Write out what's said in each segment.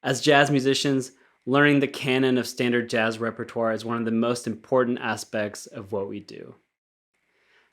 As jazz musicians, learning the canon of standard jazz repertoire is one of the most important aspects of what we do.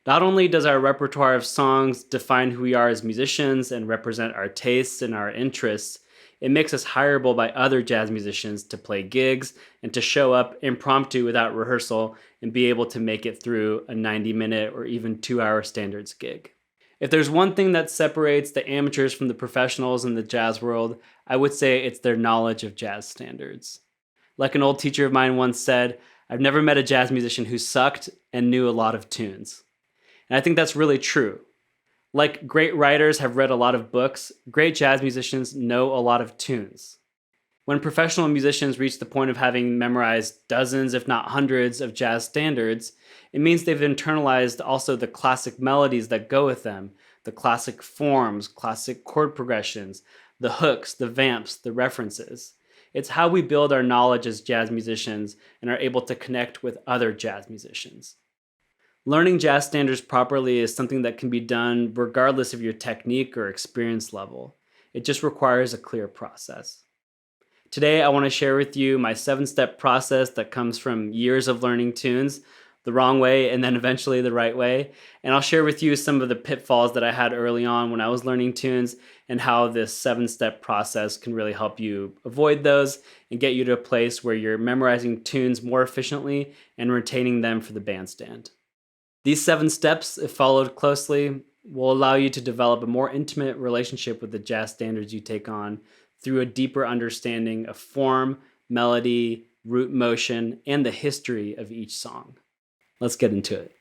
Not only does our repertoire of songs define who we are as musicians and represent our tastes and our interests, it makes us hireable by other jazz musicians to play gigs and to show up impromptu without rehearsal and be able to make it through a 90-minute or even 2-hour standards gig. If there's one thing that separates the amateurs from the professionals in the jazz world, I would say it's their knowledge of jazz standards. Like an old teacher of mine once said, I've never met a jazz musician who sucked and knew a lot of tunes. And I think that's really true. Like great writers have read a lot of books, great jazz musicians know a lot of tunes. When professional musicians reach the point of having memorized dozens, if not hundreds, of jazz standards, it means they've internalized also the classic melodies that go with them, the classic forms, classic chord progressions, the hooks, the vamps, the references. It's how we build our knowledge as jazz musicians and are able to connect with other jazz musicians. Learning jazz standards properly is something that can be done regardless of your technique or experience level. It just requires a clear process. Today, I want to share with you my 7-step process that comes from years of learning tunes the wrong way and then eventually the right way. And I'll share with you some of the pitfalls that I had early on when I was learning tunes and how this 7-step process can really help you avoid those and get you to a place where you're memorizing tunes more efficiently and retaining them for the bandstand. These 7 steps, if followed closely, will allow you to develop a more intimate relationship with the jazz standards you take on through a deeper understanding of form, melody, root motion, and the history of each song. Let's get into it.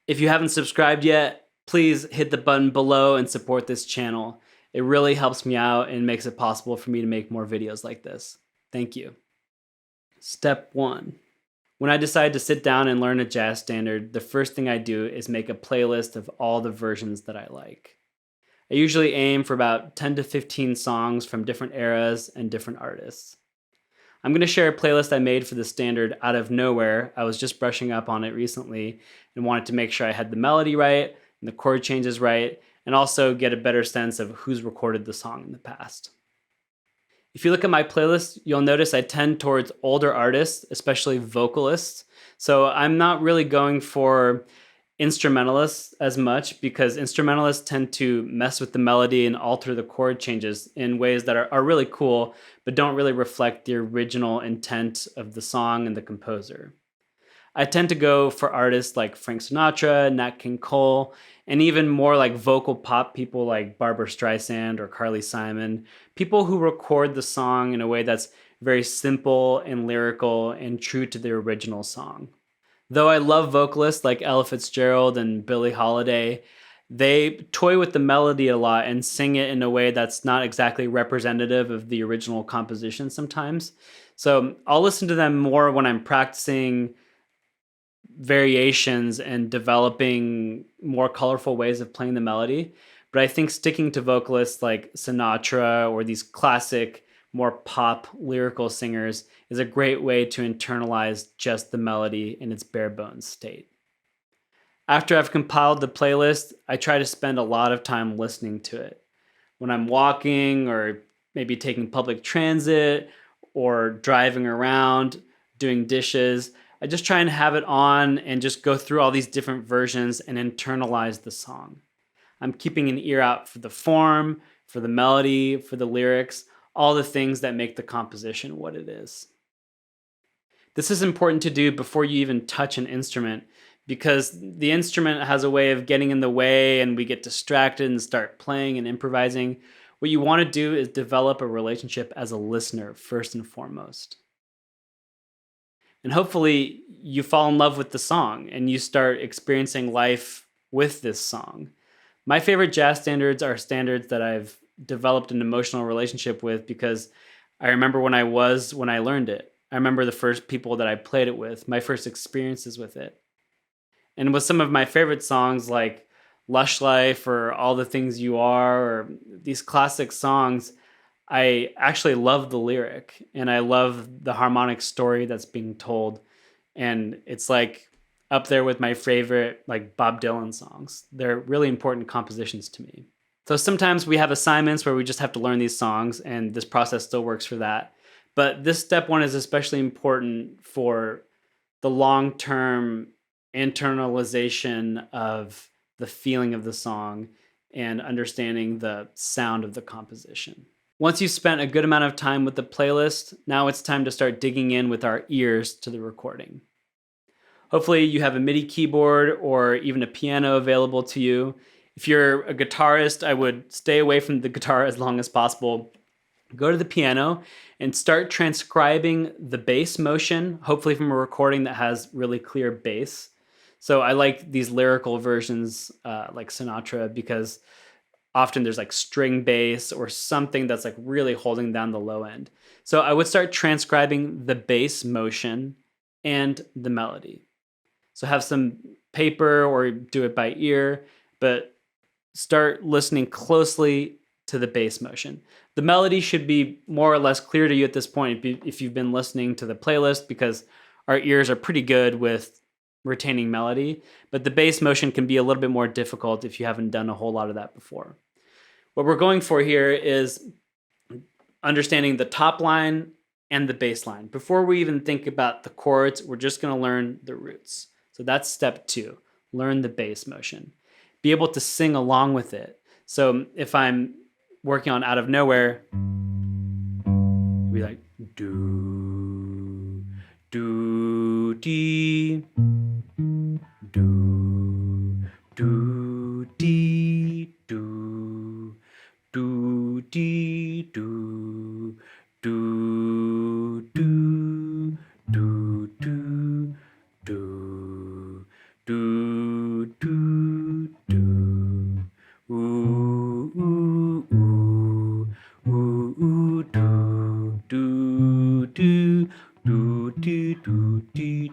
If you haven't subscribed yet, please hit the button below and support this channel. It really helps me out and makes it possible for me to make more videos like this. Thank you. Step 1. When I decide to sit down and learn a jazz standard, the first thing I do is make a playlist of all the versions that I like. I usually aim for about 10 to 15 songs from different eras and different artists. I'm going to share a playlist I made for the standard out of nowhere. I was just brushing up on it recently and wanted to make sure I had the melody right and the chord changes right, and also get a better sense of who's recorded the song in the past. If you look at my playlist, you'll notice I tend towards older artists, especially vocalists. So I'm not really going for instrumentalists as much because instrumentalists tend to mess with the melody and alter the chord changes in ways that are really cool, but don't really reflect the original intent of the song and the composer. I tend to go for artists like Frank Sinatra, Nat King Cole, and even more like vocal pop people like Barbra Streisand or Carly Simon, people who record the song in a way that's very simple and lyrical and true to the original song. Though I love vocalists like Ella Fitzgerald and Billie Holiday, they toy with the melody a lot and sing it in a way that's not exactly representative of the original composition sometimes. So I'll listen to them more when I'm practicing variations and developing more colorful ways of playing the melody. But I think sticking to vocalists like Sinatra or these classic, more pop lyrical singers is a great way to internalize just the melody in its bare bones state. After I've compiled the playlist, I try to spend a lot of time listening to it. When I'm walking or maybe taking public transit or driving around, doing dishes, I just try and have it on and just go through all these different versions and internalize the song. I'm keeping an ear out for the form, for the melody, for the lyrics, all the things that make the composition what it is. This is important to do before you even touch an instrument because the instrument has a way of getting in the way and we get distracted and start playing and improvising. What you want to do is develop a relationship as a listener first and foremost. And hopefully you fall in love with the song and you start experiencing life with this song. My favorite jazz standards are standards that I've developed an emotional relationship with because I remember when I learned it. I remember the first people that I played it with, my first experiences with it. And with some of my favorite songs like Lush Life or All the Things You Are or these classic songs, I actually love the lyric and I love the harmonic story that's being told. And it's like up there with my favorite like Bob Dylan songs. They're really important compositions to me. So sometimes we have assignments where we just have to learn these songs, and this process still works for that. But this step one is especially important for the long-term internalization of the feeling of the song and understanding the sound of the composition. Once you've spent a good amount of time with the playlist, now it's time to start digging in with our ears to the recording. Hopefully you have a MIDI keyboard or even a piano available to you. If you're a guitarist, I would stay away from the guitar as long as possible. Go to the piano and start transcribing the bass motion, hopefully from a recording that has really clear bass. So I like these lyrical versions like Sinatra, because often there's like string bass or something that's like really holding down the low end. So I would start transcribing the bass motion and the melody. So have some paper or do it by ear, but start listening closely to the bass motion. The melody should be more or less clear to you at this point if you've been listening to the playlist, because our ears are pretty good with retaining melody, but the bass motion can be a little bit more difficult if you haven't done a whole lot of that before. What we're going for here is understanding the top line and the bass line. Before we even think about the chords, we're just going to learn the roots. So that's step 2, learn the bass motion. Be able to sing along with it. So if I'm working on Out of Nowhere, be like do, do, dee, do, do, dee, do, do, dee, do, do, do, do, do, do, do, do, do, ooh, ooh, ooh, ooh, ooh, do, do, do, do, do, do, do,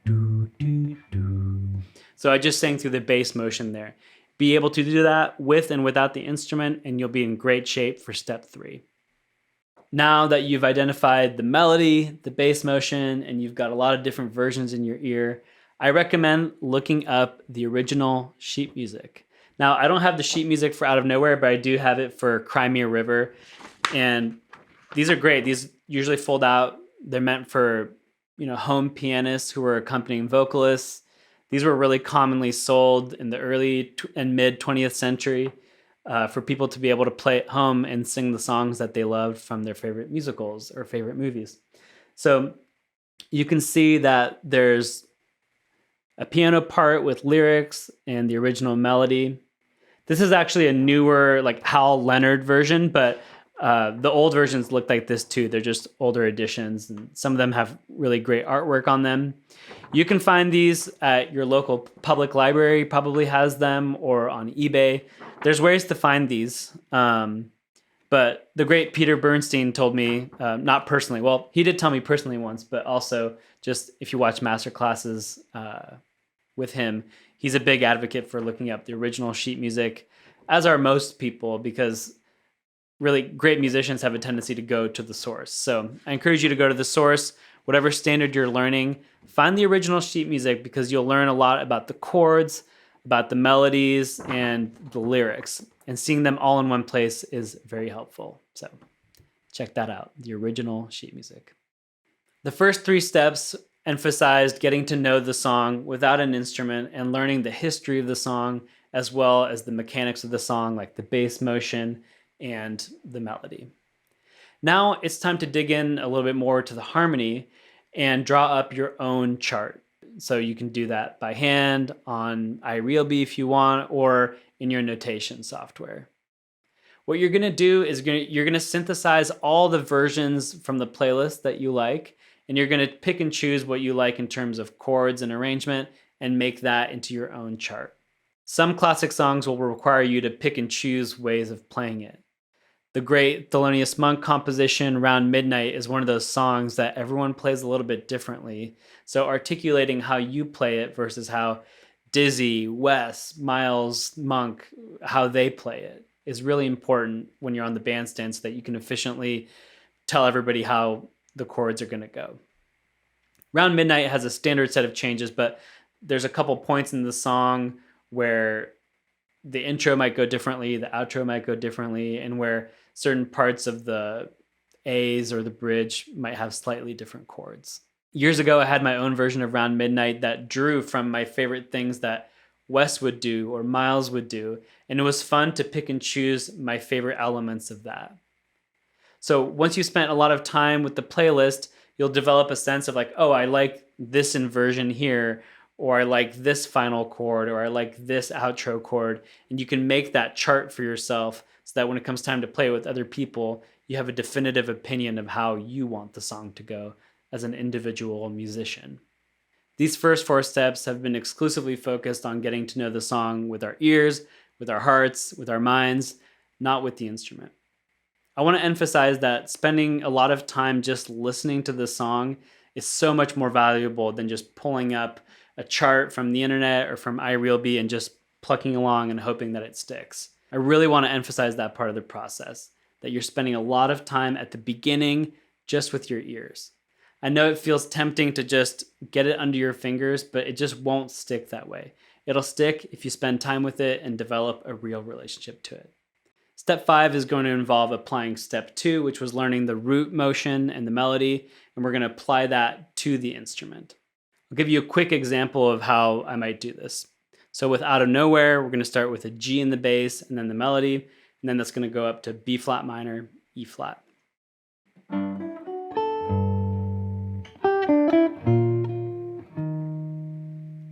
do, do, do. So I just sang through the bass motion there. Be able to do that with and without the instrument, and you'll be in great shape for step 3. Now that you've identified the melody, the bass motion, and you've got a lot of different versions in your ear, I recommend looking up the original sheet music. Now, I don't have the sheet music for Out of Nowhere, but I do have it for Cry Me a River. And these are great. These usually fold out. They're meant for, home pianists who are accompanying vocalists. These were really commonly sold in the early and mid 20th century for people to be able to play at home and sing the songs that they loved from their favorite musicals or favorite movies. So you can see that there's a piano part with lyrics and the original melody. This is actually a newer, like Hal Leonard version, but the old versions look like this too. They're just older editions, and some of them have really great artwork on them. You can find these at your local public library, probably has them, or on eBay. There's ways to find these. But the great Peter Bernstein told me, not personally, well, he did tell me personally once, but also just if you watch master classes with him, he's a big advocate for looking up the original sheet music, as are most people, because really great musicians have a tendency to go to the source. So I encourage you to go to the source, whatever standard you're learning, find the original sheet music, because you'll learn a lot about the chords, about the melodies, and the lyrics. And seeing them all in one place is very helpful. So check that out, the original sheet music. The first 3 steps emphasized getting to know the song without an instrument and learning the history of the song, as well as the mechanics of the song, like the bass motion and the melody. Now it's time to dig in a little bit more to the harmony and draw up your own chart. So you can do that by hand on iRealB if you want, or in your notation software. What you're going to do is you're going to synthesize all the versions from the playlist that you like, and you're going to pick and choose what you like in terms of chords and arrangement and make that into your own chart. Some classic songs will require you to pick and choose ways of playing it. The great Thelonious Monk composition, Round Midnight, is one of those songs that everyone plays a little bit differently. So articulating how you play it versus how Dizzy, Wes, Miles, Monk, how they play it is really important when you're on the bandstand, so that you can efficiently tell everybody how the chords are going to go. Round Midnight has a standard set of changes, but there's a couple points in the song where the intro might go differently, the outro might go differently, and where certain parts of the A's or the bridge might have slightly different chords. Years ago, I had my own version of Round Midnight that drew from my favorite things that Wes would do or Miles would do, and it was fun to pick and choose my favorite elements of that. So once you spent a lot of time with the playlist, you'll develop a sense of like, oh, I like this inversion here, or I like this final chord, or I like this outro chord. And you can make that chart for yourself so that when it comes time to play with other people, you have a definitive opinion of how you want the song to go as an individual musician. These first 4 steps have been exclusively focused on getting to know the song with our ears, with our hearts, with our minds, not with the instrument. I want to emphasize that spending a lot of time just listening to the song is so much more valuable than just pulling up a chart from the internet or from iRealB and just plucking along and hoping that it sticks. I really want to emphasize that part of the process, that you're spending a lot of time at the beginning just with your ears. I know it feels tempting to just get it under your fingers, but it just won't stick that way. It'll stick if you spend time with it and develop a real relationship to it. Step 5 is going to involve applying step 2, which was learning the root motion and the melody, and we're going to apply that to the instrument. I'll give you a quick example of how I might do this. So with Out of Nowhere, we're going to start with a G in the bass and then the melody, and then that's going to go up to B flat minor, E flat.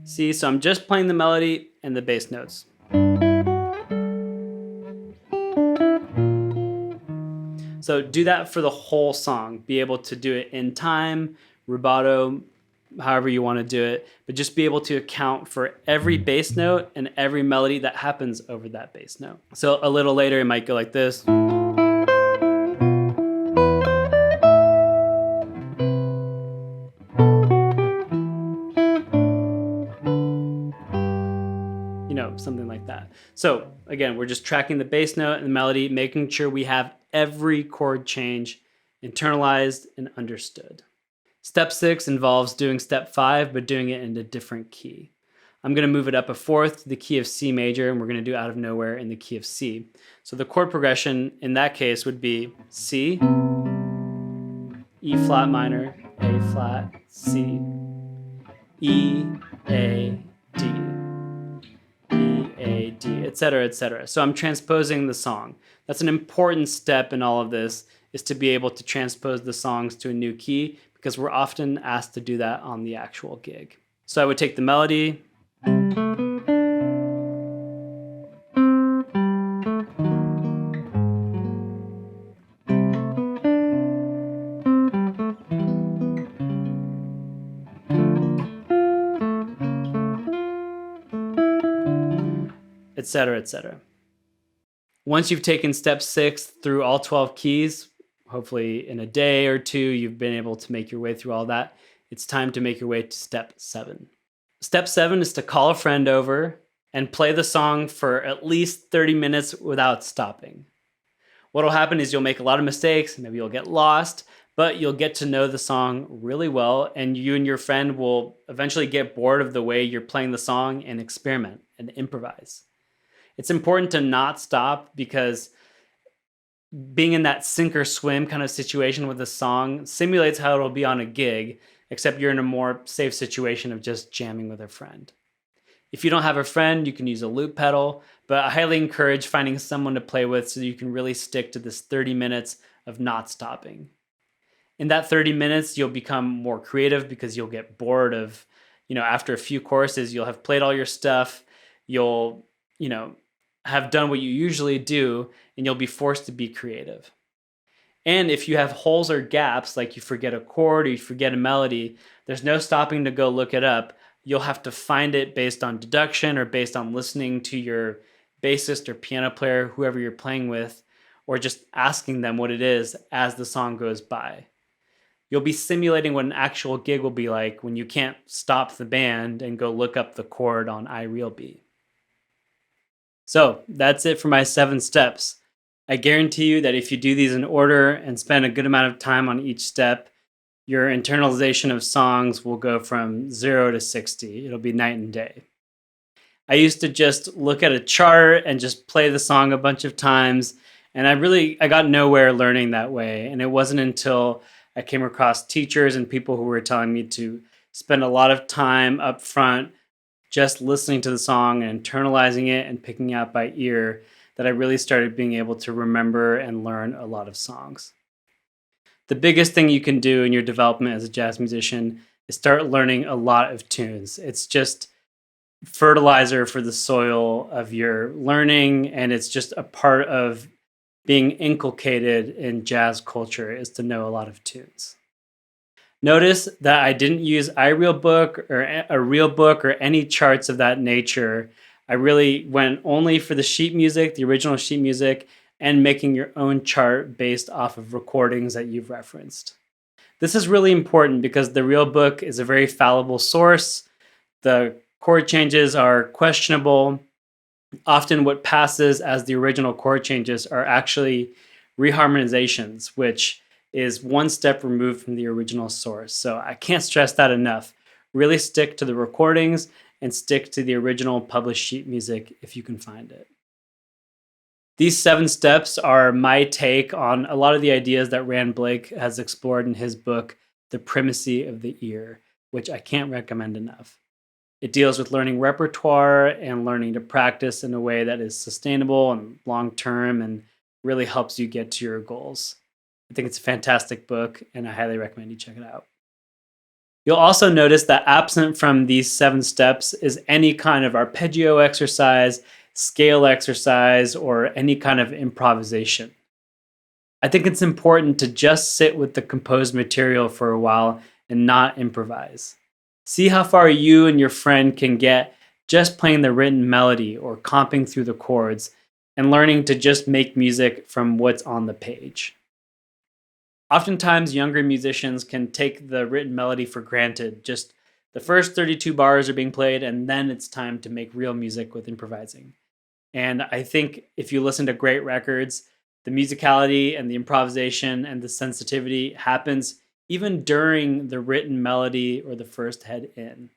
See, so I'm just playing the melody and the bass notes. So do that for the whole song. Be able to do it in time, rubato, however you want to do it, but just be able to account for every bass note and every melody that happens over that bass note. So a little later, it might go like this. Something like that. So again, we're just tracking the bass note and the melody, making sure we have every chord change internalized and understood. Step 6 involves doing step 5, but doing it in a different key. I'm going to move it up a fourth to the key of C major, and we're going to do Out of Nowhere in the key of C. So the chord progression in that case would be C, E flat minor, A flat, C, E, A, D. A, D, etc., etc. So I'm transposing the song. That's an important step in all of this, is to be able to transpose the songs to a new key, because we're often asked to do that on the actual gig. So I would take the melody, etc., etc. Once you've taken step 6 through all 12 keys, hopefully in a day or 2, you've been able to make your way through all that, it's time to make your way to step 7. Step 7 is to call a friend over and play the song for at least 30 minutes without stopping. What'll happen is you'll make a lot of mistakes, maybe you'll get lost, but you'll get to know the song really well, and you and your friend will eventually get bored of the way you're playing the song and experiment and improvise. It's important to not stop, because being in that sink or swim kind of situation with a song simulates how it'll be on a gig, except you're in a more safe situation of just jamming with a friend. If you don't have a friend, you can use a loop pedal, but I highly encourage finding someone to play with so you can really stick to this 30 minutes of not stopping. In that 30 minutes, you'll become more creative, because you'll get bored of, after a few courses, you'll have played all your stuff, you'll, have done what you usually do, and you'll be forced to be creative. And if you have holes or gaps, like you forget a chord or you forget a melody, there's no stopping to go look it up. You'll have to find it based on deduction or based on listening to your bassist or piano player, whoever you're playing with, or just asking them what it is as the song goes by. You'll be simulating what an actual gig will be like when you can't stop the band and go look up the chord on iRealB. So that's it for my 7 steps. I guarantee you that if you do these in order and spend a good amount of time on each step, your internalization of songs will go from 0 to 60. It'll be night and day. I used to just look at a chart and just play the song a bunch of times. And I got nowhere learning that way. And it wasn't until I came across teachers and people who were telling me to spend a lot of time up front just listening to the song and internalizing it and picking it out by ear that I really started being able to remember and learn a lot of songs. The biggest thing you can do in your development as a jazz musician is start learning a lot of tunes. It's just fertilizer for the soil of your learning, and it's just a part of being inculcated in jazz culture is to know a lot of tunes. Notice that I didn't use iRealBook or a real book or any charts of that nature. I really went only for the sheet music, the original sheet music, and making your own chart based off of recordings that you've referenced. This is really important because the real book is a very fallible source. The chord changes are questionable. Often what passes as the original chord changes are actually reharmonizations, which is one step removed from the original source. So I can't stress that enough. Really stick to the recordings and stick to the original published sheet music if you can find it. These 7 steps are my take on a lot of the ideas that Rand Blake has explored in his book, The Primacy of the Ear, which I can't recommend enough. It deals with learning repertoire and learning to practice in a way that is sustainable and long-term and really helps you get to your goals. I think it's a fantastic book, and I highly recommend you check it out. You'll also notice that absent from these 7 steps is any kind of arpeggio exercise, scale exercise, or any kind of improvisation. I think it's important to just sit with the composed material for a while and not improvise. See how far you and your friend can get just playing the written melody or comping through the chords and learning to just make music from what's on the page. Oftentimes, younger musicians can take the written melody for granted. Just the first 32 bars are being played, and then it's time to make real music with improvising. And I think if you listen to great records, the musicality and the improvisation and the sensitivity happens even during the written melody or the first head in.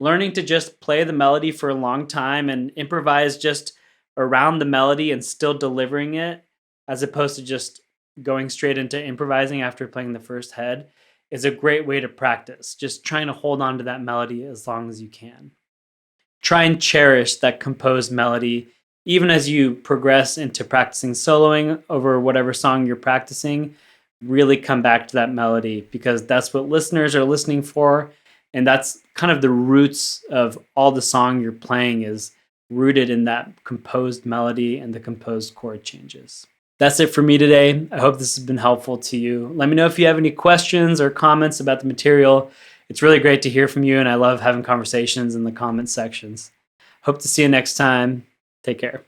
Learning to just play the melody for a long time and improvise just around the melody and still delivering it, as opposed to just going straight into improvising after playing the first head, is a great way to practice. Just trying to hold on to that melody as long as you can. Try and cherish that composed melody, even as you progress into practicing soloing over whatever song you're practicing. Really come back to that melody because that's what listeners are listening for. And that's kind of the roots of all the song you're playing is rooted in that composed melody and the composed chord changes. That's it for me today. I hope this has been helpful to you. Let me know if you have any questions or comments about the material. It's really great to hear from you, and I love having conversations in the comment sections. Hope to see you next time. Take care.